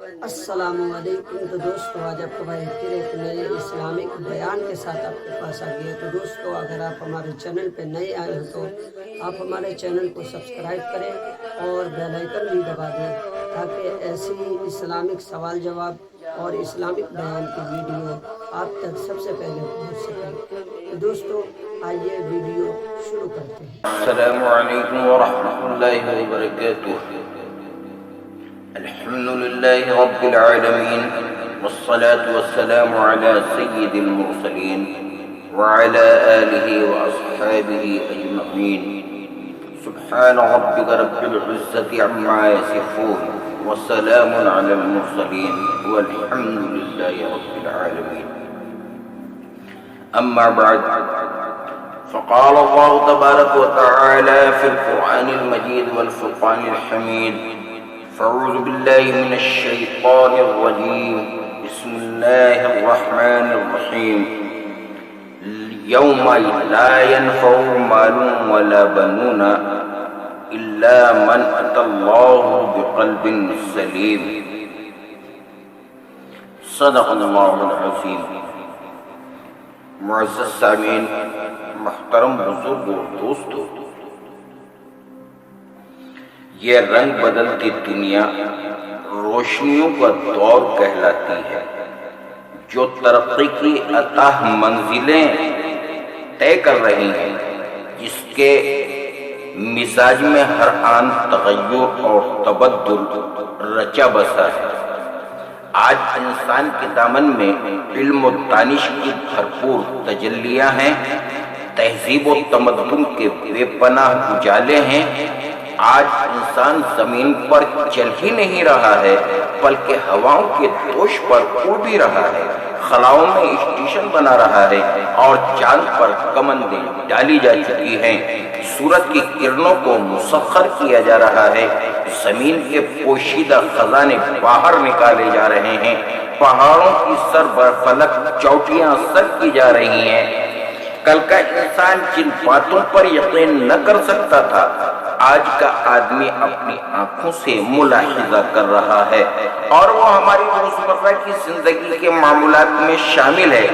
السلام علیکم۔ تو دوستو آج آپ کو بھائی پھر ایک نئے اسلامک بیان کے ساتھ آپ کے پاس آ گئے۔ تو دوستو اگر آپ ہمارے چینل پہ نئے آئے ہو تو آپ ہمارے چینل کو سبسکرائب کریں اور بیل آئیکن بھی دبا دیں تاکہ ایسی اسلامک سوال جواب اور اسلامک بیان کی ویڈیو آپ تک سب سے پہلے پہنچ سکے۔ تو دوستو آئیے ویڈیو شروع کرتے ہیں۔ السلام علیکم ورحمۃ اللہ وبرکاتہ۔ الحمد للہ رب العالمین والصلاة والسلام علی سید المرسلین وعلی آلہ واصحابہ اجمعین۔ سبحان ربک رب العزة عما یصفون وسلام علی المرسلین والحمد للہ رب العالمین۔ اما بعد، فقال الله تبارك وتعالى في القرآن المجيد والفرقان الحميد: فاعوذ بالله من الشيطان الرجيم، بسم الله الرحمن الرحيم. يوم لا ينفع مال ولا بنون إلا من أتى الله بقلب سليم. صدق الله العظيم. معزز سامعین، محترم بزرگ اور دوستو، یہ رنگ بدلتی دنیا روشنیوں کا دور کہلاتی ہے، جو ترقی کی اتاہ منزلیں طے کر رہی ہیں، جس کے مزاج میں ہر آن تغیر اور تبدل رچا بسا ہے۔ آج انسان کے دامن میں علم و دانش کی بھرپور تجلیاں ہیں، تہذیب و تمدن کے بے پناہ اجالے ہیں۔ آج انسان زمین پر چل ہی نہیں رہا ہے بلکہ ہواؤں کے دوش پر اڑ بھی رہا ہے، خلاؤں میں اسٹیشن بنا رہا ہے اور چاند پر کمندیں ڈالی جا چکی ہیں، سورج کی کرنوں کو مسخر کیا جا رہا ہے، زمین کے پوشیدہ خزانے باہر نکالے جا رہے ہیں، پہاڑوں کی سر بر فلک چوٹیاں سر کی جا رہی ہیں۔ کل کا انسان جن باتوں پر یقین نہ کر سکتا تھا، آج کا آدمی اپنی آنکھوں سے ملاحظہ کر رہا ہے، اور وہ ہماری روزمرہ کی زندگی کے معمولات میں شامل ہے۔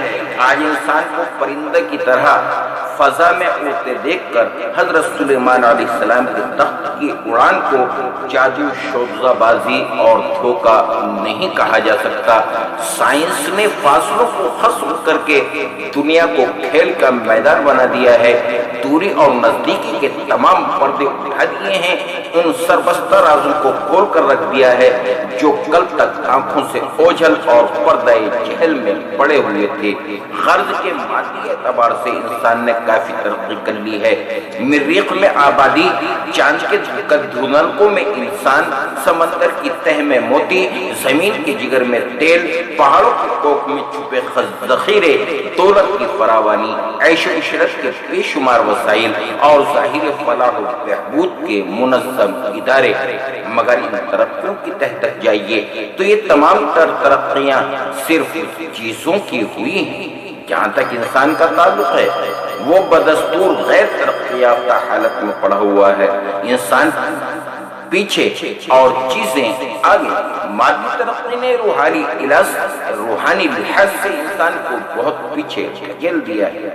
آج انسان کو پرندہ کی طرح فضا میں اڑتے دیکھ کر حضرت سلیمان علیہ السلام کے تخت کی اڑان کو جادو، شعبہ بازی اور دھوکہ نہیں کہا جا سکتا۔ سائنس نے فاصلوں کو حسب کر کے دنیا کو کھیل کا میدان بنا دیا ہے، دوری اور نزدیکی کے تمام پردے اٹھا دیے ہیں، ان سربستہ رازوں کو کھول کر رکھ دیا ہے جو کل تک آنکھوں سے اوجھل اور پردہ جہل میں پڑے ہوئے تھے۔ غرض کے مادی اعتبار سے انسان نے کافی ترقی کر لی ہے۔ مریخ میں آبادی، چاند کے دھندلکوں میں انسان، سمندر کی تہ میں موتی، زمین کے جگر میں تیل، پہاڑوں کی کوکھ میں چھپے ذخیرے، دولت کی فراوانی، عیش و عشرت کے بے شمار وسائل اور ظاہر فلاح و بہبود کے منظم ادارے۔ مگر ان ترقیوں کی تہ تک جائیے تو یہ تمام ترقیاں صرف چیزوں کی ہوئی ہیں۔ جہاں تک انسان کا تعلق ہے، وہ بدستور غیر ترقی یافتہ حالت میں پڑا ہوا ہے۔ انسان پیچھے اور چیزیں آگے۔ مادی ترقی نے روحانی لحاظ سے انسان کو بہت پیچھے دھکیل دیا ہے۔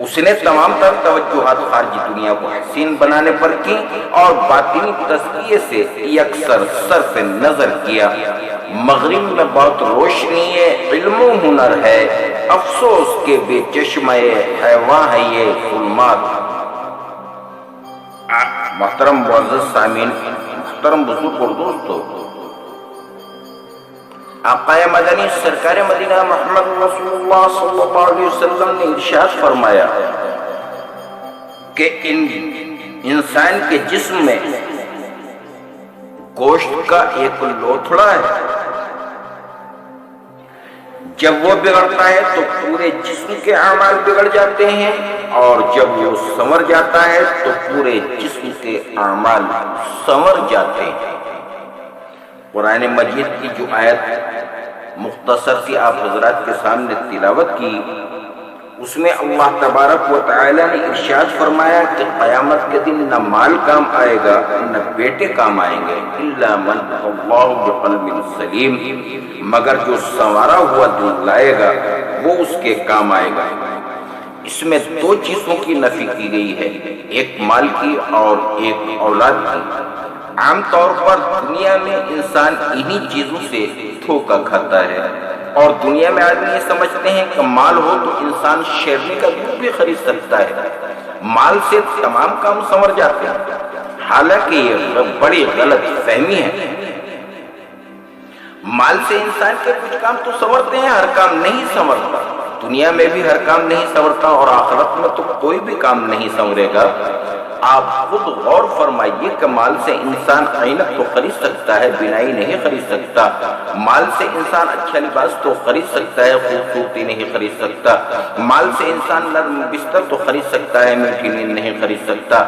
اس نے تمام تر توجہات خارجی دنیا کو حسین بنانے پر کی اور باطنی تزکیے سے یکسر صرف نظر کیا۔ مغرب میں بہت روشنی علم و ہنر ہے، افسوس کے بے چشمہ حیواں ہے یہ ظلمات۔ محترم معزز سامعین، محترم بزرگ اور دوستو، آقا مدنی سرکار مدینہ محمد رسول اللہ صلی اللہ علیہ وسلم نے ارشاد فرمایا کہ انسان کے جسم میں گوشت کا ایک لوتھڑا ہے، جب وہ بگڑتا ہے تو پورے جسم کے اعمال بگڑ جاتے ہیں، اور جب وہ سنور جاتا ہے تو پورے جسم کے اعمال سنور جاتے ہیں۔ قرآن مجید کی جو آیت مختصر سی آپ حضرات کے سامنے تلاوت کی، اس میں اللہ تبارک و تعالی نے ارشاد فرمایا کہ قیامت کے دن نہ مال کام آئے گا نہ بیٹے کام آئیں گے، الا من اللہ بقلب سلیم، مگر جو سنوارا ہوا دل لائے گا وہ اس کے کام آئے گا۔ اس میں دو چیزوں کی نفی کی گئی ہے، ایک مال کی اور ایک اولاد کی۔ عام طور پر دنیا میں انسان انہی چیزوں سے دھوکہ کھاتا ہے، اور دنیا میں آدمی یہ سمجھتے ہیں کہ مال ہو تو انسان شیرنی کا دودھ بھی خرید سکتا ہے، مال سے تمام کام سنور جاتے ہیں، حالانکہ یہ بڑی غلط فہمی ہے۔ مال سے انسان کے کچھ کام تو سنورتے ہیں، ہر کام نہیں سنورتا، دنیا میں بھی ہر کام نہیں سنورتا اور آخرت میں تو کوئی بھی کام نہیں سنورے گا۔ آپ خود غور فرمائیے کہ مال سے انسان عینت تو خرید سکتا ہے، بینائی نہیں خرید سکتا، مال سے انسان اچھا لباس تو خرید سکتا ہے، خوبصورتی نہیں خرید سکتا، مال سے انسان نرم بستر تو خرید سکتا ہے، میٹھی نیند نہیں خرید سکتا،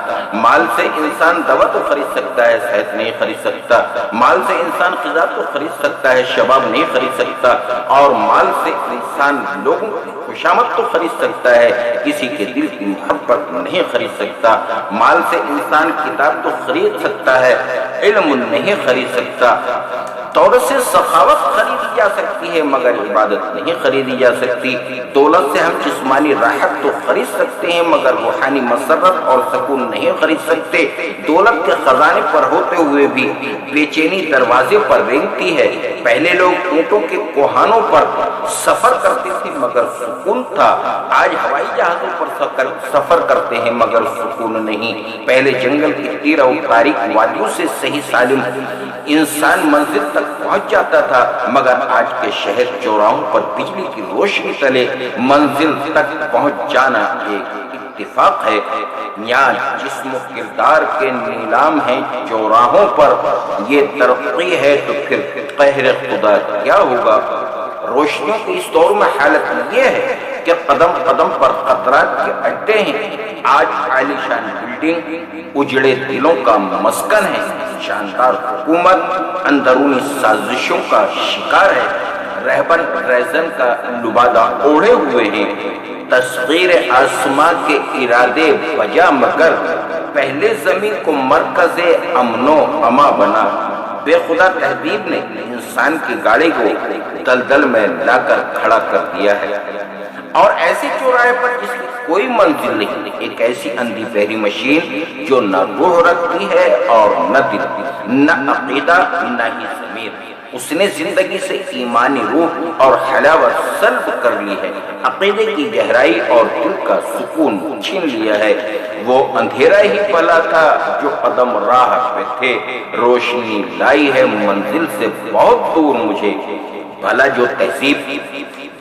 مال سے انسان دوا تو خرید سکتا ہے، صحت نہیں خرید سکتا، مال سے انسان غذا تو خرید سکتا ہے، شباب نہیں خرید سکتا، اور مال سے انسان لوگوں کی خوشامد تو خرید سکتا ہے، کسی کے دل کی محبت نہیں خرید سکتا۔ مال سے انسان کتاب تو خرید سکتا ہے، علم نہیں خرید سکتا۔ دولت سے سخاوت خریدی جا سکتی ہے مگر عبادت نہیں خریدی جا سکتی۔ دولت سے ہم جسمانی راحت تو خرید سکتے ہیں مگر روحانی مسرت اور سکون نہیں خرید سکتے۔ دولت کے خزانے پر ہوتے ہوئے بھی بے چینی دروازے پر رینگتی ہے۔ پہلے لوگ اونٹوں کے کوہانوں پر سفر کرتے تھے مگر سکون تھا، آج ہوائی جہازوں پر سفر کرتے ہیں مگر سکون نہیں۔ پہلے جنگل کی تیر و تاریک وادیوں سے صحیح سالم انسان منزل تک پہنچ جاتا تھا مگر آج کے شہر چوراہوں پر بجلی کی روشنی تلے منزل تک پہنچ جانا ایک اتفاق ہے۔ یہاں جسم و کردار کے نیلام ہیں چوراہوں پر، یہ ترقی ہے تو پھر قہر خدا کیا ہوگا؟ روشنیوں کے اس دور میں حالت یہ ہے کہ قدم قدم پر خطرات کے اڈے ہیں۔ آج عالیشان بلڈنگ اجڑے دلوں کا مسکن ہے، شاندار حکومت اندرونی سازشوں کا شکار ہے، رہبر ریزن کا لبادہ اوڑھے ہوئے ہیں، تصغیر آسماں کے ارادے بجا مگر پہلے زمین کو مرکز امن و اما بنا۔ بے خدا تہذیب نے انسان کی گاڑی کو دلدل میں لا کر کھڑا کر دیا ہے، اور ایسے چوراہے پر جس کی کوئی منزل نہیں، ایک ایسی اندھی بہری مشین جو نہ روح رکھتی ہے اور نہ دل، نہ عقیدہ نہ ہی ضمیر۔ اس نے زندگی سے ایمانی روح اور حلاوت سلب کر لی ہے، عقیدے کی گہرائی اور دل کا سکون چھین لیا ہے۔ وہ اندھیرا ہی پلا تھا جو قدم راہ پہ تھے، روشنی لائی ہے منزل سے بہت دور مجھے۔ بھلا جو تہذیب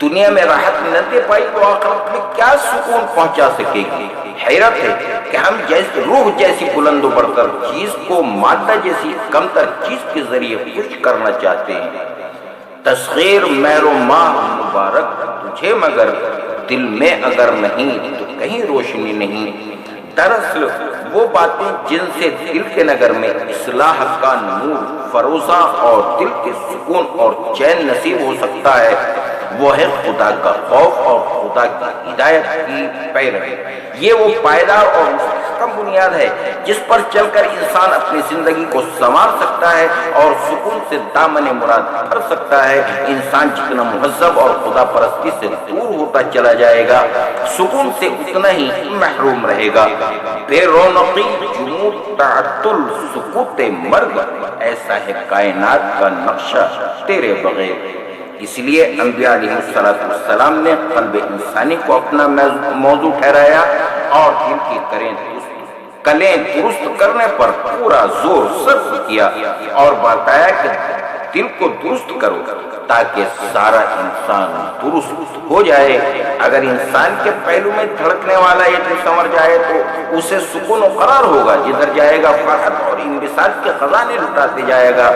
دنیا میں راحت نہ دے پائی تو آخرت میں کیا سکون پہنچا سکے گی؟ حیرت ہے کہ ہم روح جیسی بلند و برتر چیز کو مادہ جیسی کمتر چیز کے ذریعے خوش کرنا چاہتے ہیں۔ تصغیر مہر و ماہ مبارک تجھے مگر دل میں اگر نہیں تو کہیں روشنی نہیں۔ دراصل وہ باتیں جن سے دل کے نگر میں اصلاح کا نور فروزاں اور دل کے سکون اور چین نصیب ہو سکتا ہے، وہ ہے خدا کا خوف اور خدا کی ہدایت کی پیروی۔ یہ وہ پائیدار اور مستحکم بنیاد ہے جس پر چل کر انسان اپنی زندگی کو سنوار سکتا ہے اور سکون سے دامن مراد بھر سکتا ہے۔ انسان جتنا مہذب اور خدا پرستی سے دور ہوتا چلا جائے گا، سکون سے اتنا ہی محروم رہے گا۔ بے رونقی، جمود، تعطل، سکوت مرگ، ایسا ہے کائنات کا نقشہ تیرے بغیر۔ اس لیے انبیاء علیہ السلام نے قلب انسانی کو اپنا موضوع ٹھہرایا اور دل کی کلیں درست کرنے پر پورا زور صرف کیا اور بتایا کہ دل کو درست کرو تاکہ سارا انسان درست ہو جائے۔ اگر انسان کے پہلو میں دھڑکنے والا یہ دل سنور جائے تو اسے سکون و قرار ہوگا، جدھر جائے گا فرحت اور انبساط کے خزانے لٹاتے جائے گا۔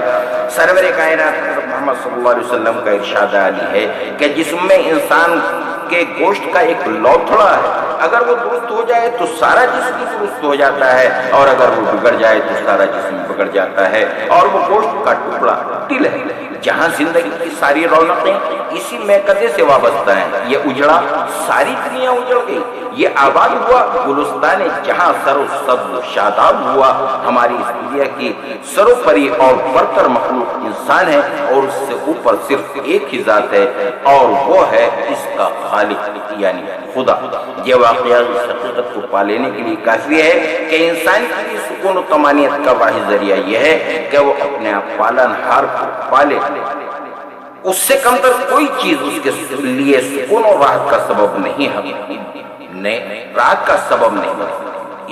سرور کائنات محمد صلی اللہ علیہ وسلم کا ارشاد عالی ہے کہ جسم میں انسان کے گوشت کا ایک لوتھڑا ہے، اگر وہ درست ہو جائے تو سارا جسم درست ہو جاتا ہے، اور اگر وہ بگڑ جائے تو سارا جسم بگڑ جاتا ہے، اور وہ گوشت کا ٹکڑا دل ہے۔ جہاں زندگی کی ساری رونقیں اسی میکدے سے وابستہ ہیں، یہ اجڑا ساری دنیا اجڑ گئی، یہ آباد ہوا گلستان جہاں سر و سبز و شاداب ہوا۔ ہماری اس دنیا کی سروپری اور برتر مخلوق انسان ہے، اور اس سے اوپر صرف ایک ہی ذات ہے، اور وہ ہے اس کا خالق یعنی خدا۔ یہ واقعہ اس حقیقت کو پا لینے کے لیے کافی ہے کہ انسان کی سکون و طمانینت کا واحد ذریعہ یہ ہے کہ وہ اپنے پالن ہار کو پالے، اس سے کم تر کوئی چیز اس کے لیے سکون و راحت کا سبب نہیں ہے، راحت کا سبب نہیں ہے۔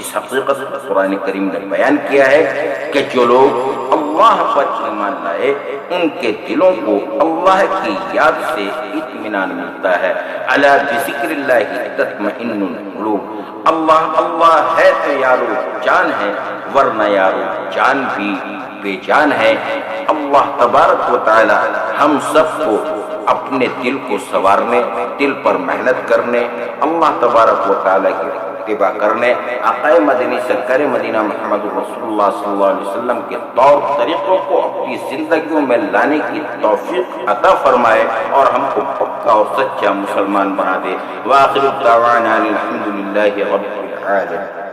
اس حقیقت کو قرآن کریم نے بیان کیا ہے کہ جو لوگ اللہ پر ایمان لائے ان کے دلوں کو اللہ کی یاد سے اطمینان ملتا ہے۔ الا بذکر اللہ تطمئن القلوب، اللہ اللہ ہے تو یارو جان ہے، ورنہ یارو جان بھی بے جان ہے۔ اللہ تبارک و تعالی ہم سب کو اپنے دل کو سنوارنے، دل پر محنت کرنے، اللہ تبارک و تعالی کی اتباع کرنے، آقا مدنی سرکار مدینہ محمد رسول اللہ صلی اللہ علیہ وسلم کے طور طریقوں کو اپنی زندگیوں میں لانے کی توفیق عطا فرمائے اور ہم کو پکا اور سچا مسلمان بنا دے۔ وآخر دعوانا الحمدللہ رب العالمین۔